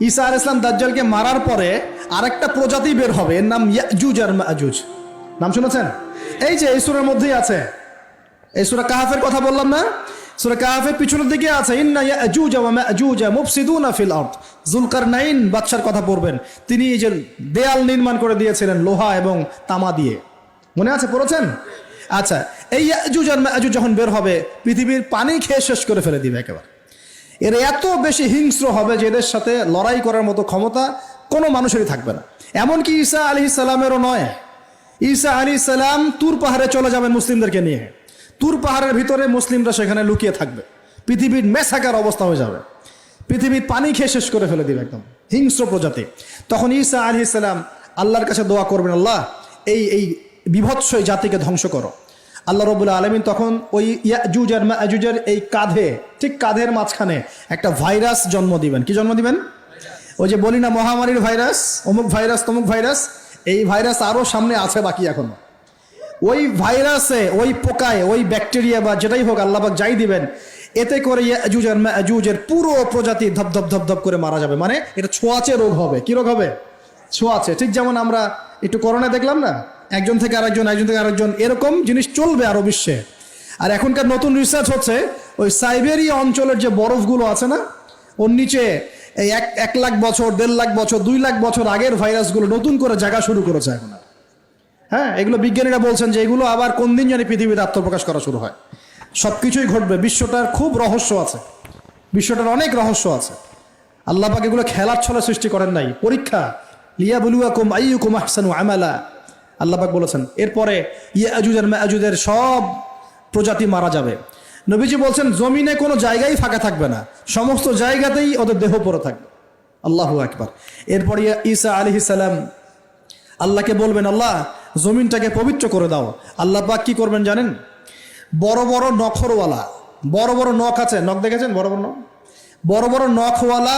ঈসা আলাইহিস সালাম দাজ্জালকে মারার পরে আরেকটা প্রজাতি বের হবে, এর নাম ইয়াজুজ আর মাজুজ। নাম শুনেছেন? এই যে এই সূরার মধ্যেই আছে, এই সূরা কাহাফের কথা বললাম না, সূরা কাহাফের পিছনের দিকে আছে ইন্না ইয়াজুজ ওয়া মাজুজ মুফসিদুনা ফিল আরদ। যুলকারনাইন বাদশার কথা পড়বেন, তিনি এই যে দেয়াল নির্মাণ করে দিয়েছিলেন লোহা এবং তামা দিয়ে, মনে আছে, পড়েছেন? আচ্ছা, এই ইয়াজুজ আর মাজুজ যখন বের হবে পৃথিবীর পানি খেয়ে শেষ করে ফেলে দিবে একেবারে। এর এত বেশি হিংস্র হবে যে এদের সাথে লড়াই করার মতো ক্ষমতা কোনো মানুষেরই থাকবে না। এমনকি ঈসা আলাইহিস সালামেরও নয়। ঈসা আলাইহিস সালাম তুর পাহাড়ে চলে যাবেন মুসলিমদেরকে নিয়ে, তুর পাহাড়ের ভিতরে মুসলিমরা সেখানে লুকিয়ে থাকবে, পৃথিবীর মেসাকার অবস্থা হয়ে যাবে, পৃথিবীর পানি খেয়ে শেষ করে ফেলে দিবে, একদম হিংস্র প্রজাতি। তখন ঈসা আলাইহিস সালাম আল্লাহর কাছে দোয়া করবেন, আল্লাহ এই বিভৎস এই জাতিকে ধ্বংস করো। আল্লাহ রাব্বুল আলামিন তখন ওই ইয়াজুজ আর মাজুজের এই কাঁধে, ঠিক কাঁধের মাঝখানে একটা ভাইরাস জন্ম দিবেন। কি জন্ম দিবেন? ওই যে বলি না মহামারীর ভাইরাস, অমুক ভাইরাস তমুক ভাইরাস, এই ভাইরাস আরও সামনে আছে বাকি এখনো। ওই ভাইরাসে, ওই পোকায়, ওই ব্যাকটেরিয়া বা যেটাই হোক আল্লাহ পাক যাই দিবেন, এতে করে ইয়াজুজ আর মাজুজের পুরো প্রজাতি ধপ ধপ ধপ করে মারা যাবে। মানে এটা ছোঁয়াচে রোগ হবে। কি রোগ হবে? ছোঁয়াচে। ঠিক যেমন আমরা একটু করোনা দেখলাম না, একজন থেকে আরেকজন, একজন থেকে আরেকজন, এরকম জিনিস চলবে আরো বিশ্বে। আর এখনকার নতুন রিসার্চ হচ্ছে ওই সাইবেরিয়া অঞ্চলের যে বরফগুলো আছে না, ওর নিচে এই 1 লাখ বছর, 1.5 লাখ বছর, 2 লাখ বছর আগের ভাইরাসগুলো নতুন করে জায়গা শুরু করেছে এখন। হ্যাঁ, এগুলো বিজ্ঞানীরা বলছেন যে এগুলো আবার কোন দিন জানি পৃথিবীতে আত্মপ্রকাশ করা শুরু হয়। সব কিছুই ঘটবে। বিশ্বটার খুব রহস্য আছে, বিশ্বটার অনেক রহস্য আছে। আল্লাহ পাক এগুলো খেলার ছলে সৃষ্টি করেন নাই, পরীক্ষা। লিয়াবলুয়াকুম আইয়ুকুম আহসানু আমালা, আল্লাহ পাক বলেছেন। এরপরে ইয়াজুজ আর মাজুজের সব প্রজাতি মারা যাবে। নবীজি বলছেন জমিনে কোনো জায়গায় ফাঁকা থাকবে না, সমস্ত জায়গাতেই ওদের দেহ পড়ে থাকবে। আল্লাহু আকবার। এরপরে ঈসা আলাইহিস সালাম আল্লাহকে বলবেন, আল্লাহ জমিনটাকে পবিত্র করে দাও। আল্লাহ পাক কি করবেন জানেন? বড় বড় নখরওয়ালা, বড় বড় নখ আছে, নখ দেখেছেন? বড় বড় নখ, বড় বড় নখওয়ালা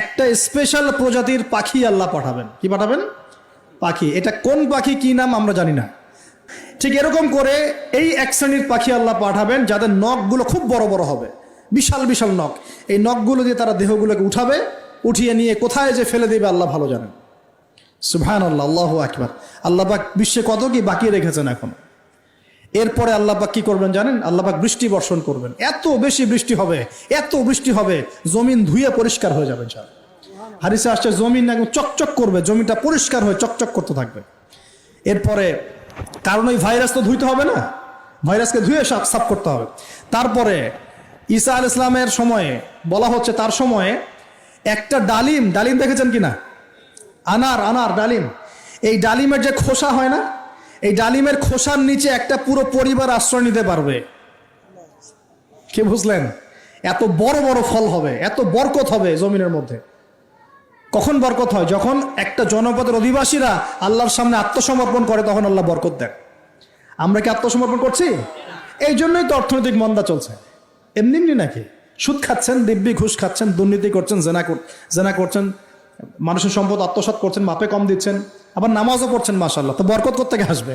একটা স্পেশাল প্রজাতির পাখি আল্লাহ পাঠাবেন। কি পাঠাবেন? পাখি। এটা কোন পাখি, কি নাম আমরা জানি না। ঠিক এরকম করে এই এক শ্রেণীর পাখি আল্লাহ পাঠাবেন যাদের নখগুলো খুব বড় বড় হবে, বিশাল বিশাল নখ। এই নখগুলো দিয়ে তারা দেহগুলোকে উঠাবে, উঠিয়ে নিয়ে কোথায় যে ফেলে দেবে আল্লাহ ভালো জানেন। সুবহানাল্লাহ, আল্লাহু আকবার। আল্লাহ পাক বিশ্বে কত কি বাকি রেখেছেন এখন। এরপরে আল্লাহ পাক কি করবেন জানেন? আল্লাহ পাক বৃষ্টি বর্ষণ করবেন। এত বেশি বৃষ্টি হবে, এত বৃষ্টি হবে, জমিন ধুয়ে পরিষ্কার হয়ে যাবে। হাদিসে আসছে জমিন একদম চকচক করবে, জমিটা পরিষ্কার হয়ে চকচক করতে থাকবে। এরপরে কারণ ওই ভাইরাস তো ধুইতে হবে না, ভাইরাসকে ধুয়ে সাফ করতে হবে। তারপরে ঈসা আলাইহিস সালামের সময়ে বলা হচ্ছে, তার সময়ে একটা ডালিম, ডালিম দেখেছেন কিনা? আনার ডালিম, এই ডালিমের যে খোসা হয় না, এই ডালিমের খোসার নিচে একটা পুরো পরিবার আশ্রয় নিতে পারবে। কি বুঝলেন? এত বড় বড় ফল হবে, এত বরকত হবে জমিনের মধ্যে। কখন বরকত হয়? যখন একটা জনপদের অধিবাসীরা আল্লাহর সামনে আত্মসমর্পণ করে, তখন আল্লাহ বরকত দেন। আমরা কি আত্মসমর্পণ করছি? এই জন্যই তো অর্থনৈতিক মন্দা চলছে। এমনি এমনি নাকি? সুদ খাচ্ছেন, দিব্যি ঘুষ খাচ্ছেন, দুর্নীতি করছেন, জেনা করছেন, মানুষের সম্পদ আত্মসাৎ করছেন, মাপে কম দিচ্ছেন, আবার নামাজও পড়ছেন, মাশাআল্লাহ। তো বরকত কোত্থেকে আসবে?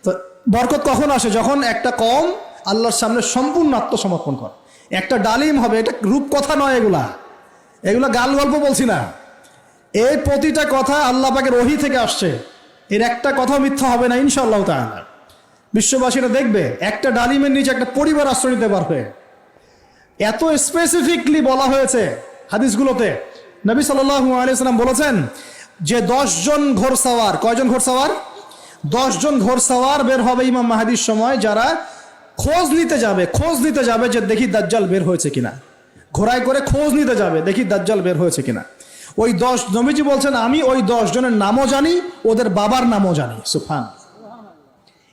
তো বরকত কখন আসে? যখন একটা কম আল্লাহর সামনে সম্পূর্ণ আত্মসমর্পণ করে। একটা ডালিম হবে, এটা রূপকথা নয়, এগুলা গাল গল্প বলছি না। এই প্রতিটা কথা আল্লাহ পাকের ওহী থেকে আসছে, এর একটা কথাও মিথ্যা হবে না ইনশাআল্লাহ তাআলা। বিশ্ববাসীরা দেখবে একটা ডালিমের নিচে একটা পরিবার আশ্রয় নিতে পারবে। এত স্পেসিফিকলি বলা হয়েছে হাদিসগুলোতে। নবী সাল্লাল্লাহু আলাইহি ওয়াসাল্লাম বলেছেন যে 10 জন ঘোড়সওয়ার, কয়জন ঘোড়সওয়ার? 10 জন ঘোড়সওয়ার বের হবে ইমাম মাহদির সময়, যারা খোঁজ নিতে যাবে যে দেখি দাজ্জাল বের হয়েছে কিনা। ঘোড়ায় করে খোঁজ নিতে যাবে, দেখি দাজ্জাল বের হয়েছে কিনা। ওই 10, নবীজি বলছেন আমি ওই 10 জনের নামও জানি, ওদের বাবার নামও জানি। সুবহানাল্লাহ।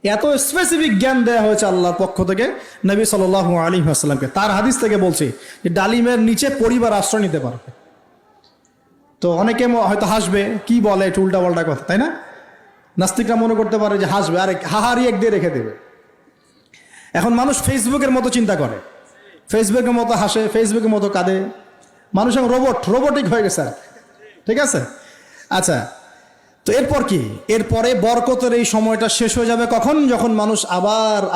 এত স্পেসিফিক জ্ঞান দেওয়া হয়েছে আল্লাহর পক্ষ থেকে নবী সাল্লাল্লাহু আলাইহি ওয়াসাল্লামকে। তার হাদিস থেকে বলছি যে ডালিমের নিচে পরিবার আশ্রয় নিতে পারবে। তো অনেকে হয়তো হাসবে, কি বলে একটু উল্টা পাল্টা কথা, তাই না? নাস্তিকরা মনে করতে পারে যে হাসবে, আরে হাহারি এক দিয়ে রেখে দেবে। এখন মানুষ ফেসবুকের মতো চিন্তা করে, ফেসবুকের মতো হাসে, ফেসবুকের মতো কাঁদে। মানুষ এখন রোবটিক হয়ে গেছে। ঠিক আছে, আচ্ছা। তো এরপর কি? এরপরে বরকতের এই সময়টা শেষ হয়ে যাবে কখন? যখন মানুষ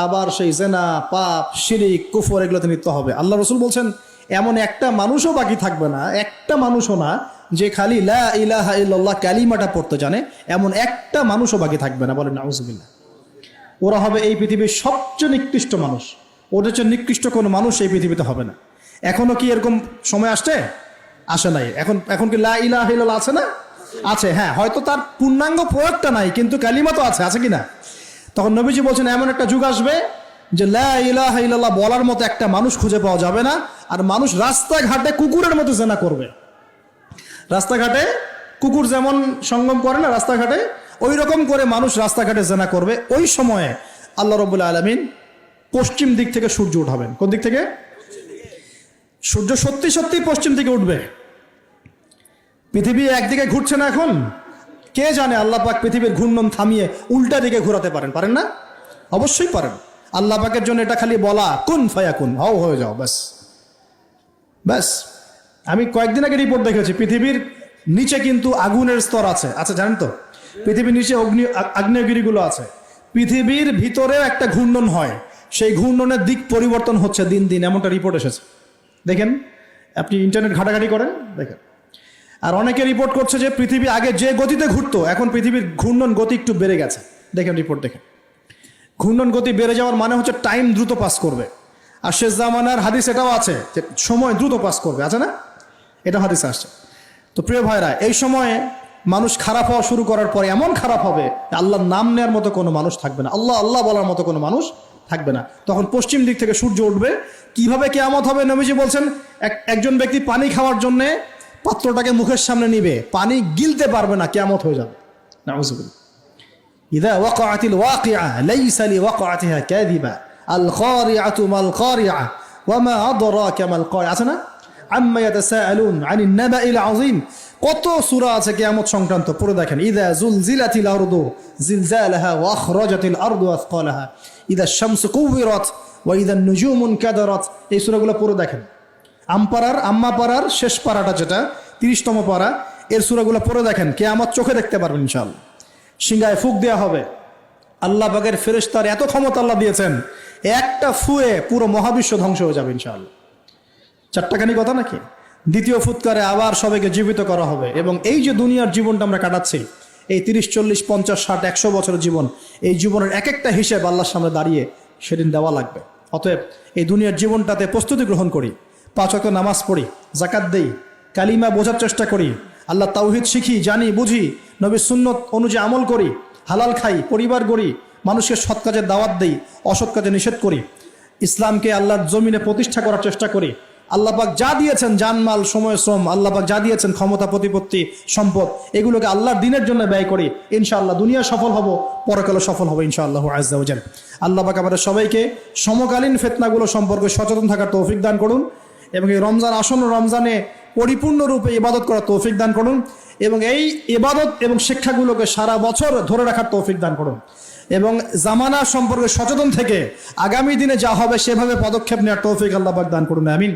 আবার সেই জেনা, পাপ, শিরিক, কুফর এগুলোতে লিপ্ত হবে। আল্লাহ রাসূল বলছেন এমন একটা মানুষও বাকি থাকবে না, একটা মানুষও না যে খালি লা ইলাহা ইল্লাল্লাহ কালিমাটা পড়তে জানে, এমন একটা মানুষও বাকি থাকবে না। বলেন নাউজুবিল্লাহ। ওরা হবে এই পৃথিবীর সবচেয়ে নিকৃষ্ট মানুষ। ওদের চেয়ে নিকৃষ্ট কোনো মানুষ এই পৃথিবীতে হবে না। এখনো কি এরকম সময় আসছে? আসে নাই। এখন কি লা ইলাহা ইল্লাল্লাহ আছে না? আছে, হ্যাঁ। হয়তো তার পূর্ণাঙ্গ প্রয়োগটা নাই, কিন্তু কালিমা তো আছে কি না? তখন নবীজি বলছেন এমন একটা যুগ আসবে যে লা ইলাহা ইল্লাল্লাহ বলার মতো একটা মানুষ খুঁজে পাওয়া যাবে না। আর মানুষ রাস্তাঘাটে কুকুরের মতো জেনা করবে। রাস্তাঘাটে কুকুর যেমন সঙ্গম করে না রাস্তাঘাটে, ওই রকম করে মানুষ রাস্তাঘাটে জেনা করবে। ওই সময়ে আল্লাহ রাব্বুল আলামিন পশ্চিম দিক থেকে সূর্য উঠাবেন। কোন দিক থেকে? সূর্য সত্যি সত্যি পশ্চিম দিকে উঠবে। পৃথিবী একদিকে ঘুরছে না এখন? কে জানে আল্লাহ পাক পৃথিবীর ঘূর্ণন থামিয়ে উল্টা দিকে ঘোরাতে পারেন না? অবশ্যই পারেন। আল্লাহ পাকের জন্য এটা খালি বলা, কুন ফায়াকুন, হও হয়ে যাও, ব্যাস ব্যাস। আমি কয়েকদিন আগে রিপোর্ট দেখেছি, পৃথিবীর নিচে কিন্তু আগুনের স্তর আছে। আচ্ছা, জানেন তো পৃথিবীর নিচে আগ্নেয়গিরিগুলো আছে। পৃথিবীর ভিতরেও একটা ঘূর্ণন হয়, সেই ঘূর্ণনের দিক পরিবর্তন হচ্ছে দিন দিন, এমনটা রিপোর্ট এসেছে। দেখেন, আপনি ইন্টারনেট ঘাটাঘাটি করেন, দেখেন। আর অনেকে রিপোর্ট করছে যে পৃথিবী আগে যে গতিতে ঘুরতো, এখন পৃথিবীর ঘূর্ণন গতি একটু বেড়ে গেছে। দেখেন রিপোর্ট, দেখেন। ঘূর্ণন গতি বেড়ে যাওয়ার মানে হচ্ছে টাইম দ্রুত পাস করবে। আর শেষ জামানার হাদিস এটাও আছে যে সময় দ্রুত পাস করবে, আছে না? এটা হাদিসে আসছে। তো প্রিয় ভাইরা, এই সময়ে মানুষ খারাপ হওয়া শুরু করার পরে এমন খারাপ হবে, আল্লাহর নাম নেওয়ার মতো কোনো মানুষ থাকবে না, আল্লাহ আল্লাহ বলার মতো কোনো মানুষ থাকবে না। তখন পশ্চিম দিক থেকে সূর্য উঠবে। কিভাবে কিয়ামত হবে? নবীজি বলছেন একজন ব্যক্তি পানি খাওয়ার জন্যে পাত্রটাকে মুখের সামনে নিবে, পানি গিলতে পারবে না, কিয়ামত হয়ে যাবে। নাউযুবিল্লাহ। ইযা ওয়াকাআতিল ওয়াকিআ লাইসা লিওয়াকাআতিহা কাযিবা আল খারিআতু মাল খারিআ ওয়া মা আদরাকা মাল খারিআ। আছে না? আম্মা ইয়াতাসাআলুন আনিন নাবাইল আযীম। কত সূরা আছে কিয়ামত সংক্রান্ত, পড়ে দেখেন। ইযা যুলজিলাতিল আরদু জিলজালাহা ওয়া আখরাজাতিল আরদু আসকালাহা ইযা শামসু কুওয়িরাত ওয়া ইযা নুজুমু কাদারাত। এই সূরাগুলো পড়ে দেখেন। আম্মা পারার শেষ পারাটা, যেটা 30তম পারা, এর সূরাগুলো পড়ে দেখেন। কিয়ামত চোখে দেখতে পারবেন ইনশাআল্লাহ। সিংহায় ফুঁক দেওয়া হবে। আল্লাহ পাকের ফেরেশতার এত ক্ষমতা আল্লাহ দিয়েছেন, একটা ফুয়ে পুরো মহাবিশ্ব ধ্বংস হয়ে যাবে ইনশাআল্লাহ। চারটাখানি কথা নাকি? দ্বিতীয় ফুৎকারে আবার সবাইকে জীবিত করা হবে। এবং এই যে দুনিয়ার জীবনটা আমরা কাটাচ্ছি, এই 30, 40, 50, 60, 100 বছরের জীবন, এই জীবনের এক একটা হিসেব আল্লাহর সামনে দাঁড়িয়ে সেদিন দেওয়া লাগবে। অতএব এই দুনিয়ার জীবনটাতে প্রস্তুতি গ্রহণ করি, 5 ওয়াক্ত নামাজ পড়ি, যাকাত দেই, কালিমা বোঝার চেষ্টা করি, আল্লাহ তাওহীদ শিখি, জানি, বুঝি, নবীর সুন্নত অনুযায়ী আমল করি, হালাল খাই, পরিবার গড়ি, মানুষকে সৎ কাজের দাওয়াত দেই, অসৎ কাজে নিষেধ করি, ইসলামকে আল্লাহর জমিনে প্রতিষ্ঠা করার চেষ্টা করি। আল্লাহ পাক যা দিয়েছেন, জানমাল, সময়, শ্রম, আল্লাহ পাক যা দিয়েছেন, ক্ষমতা, প্রতিপত্তি, সম্পদ, এগুলোকে আল্লাহর দিনের জন্য ব্যয় করি। ইনশাআল্লাহ দুনিয়া সফল হব, পরকালে সফল হব ইনশাআল্লাহ আযজা ওয়া জাল। আল্লাহ পাক আমাদের সবাইকে সমকালীন ফিতনাগুলো সম্পর্কে সচেতন থাকার তৌফিক দান করুন, এবং এই রমজান, আসন্ন রমজানে পরিপূর্ণরূপে ইবাদত করার তৌফিক দান করুন, এবং এই ইবাদত এবং শিক্ষাগুলোকে সারা বছর ধরে রাখার তৌফিক দান করুন, এবং জামানা সম্পর্কে সচেতন থেকে আগামী দিনে যা হবে সেভাবে পদক্ষেপ নেওয়ার তৌফিক আল্লাহ পাক দান করুন। আমিন।